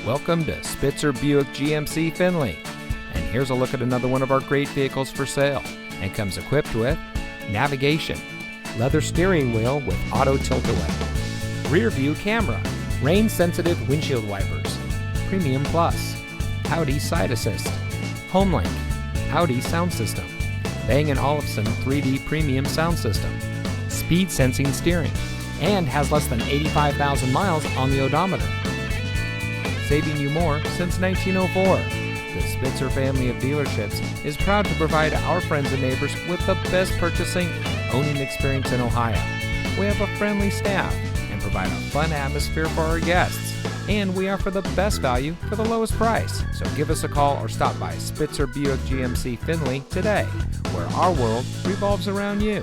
Welcome to Spitzer Buick GMC Findlay. And here's a look at another one of our great vehicles for sale, and comes equipped with navigation, leather steering wheel with auto tilt-away, rear view camera, rain-sensitive windshield wipers, Premium Plus, Audi side assist, HomeLink, Audi sound system, Bang & Olufsen 3D premium sound system, speed sensing steering, and has less than 85,000 miles on the odometer. Saving you more since 1904. The Spitzer family of dealerships is proud to provide our friends and neighbors with the best purchasing and owning experience in Ohio. We have a friendly staff and provide a fun atmosphere for our guests. And we offer the best value for the lowest price. So give us a call or stop by Spitzer Buick GMC Findlay today, where our world revolves around you.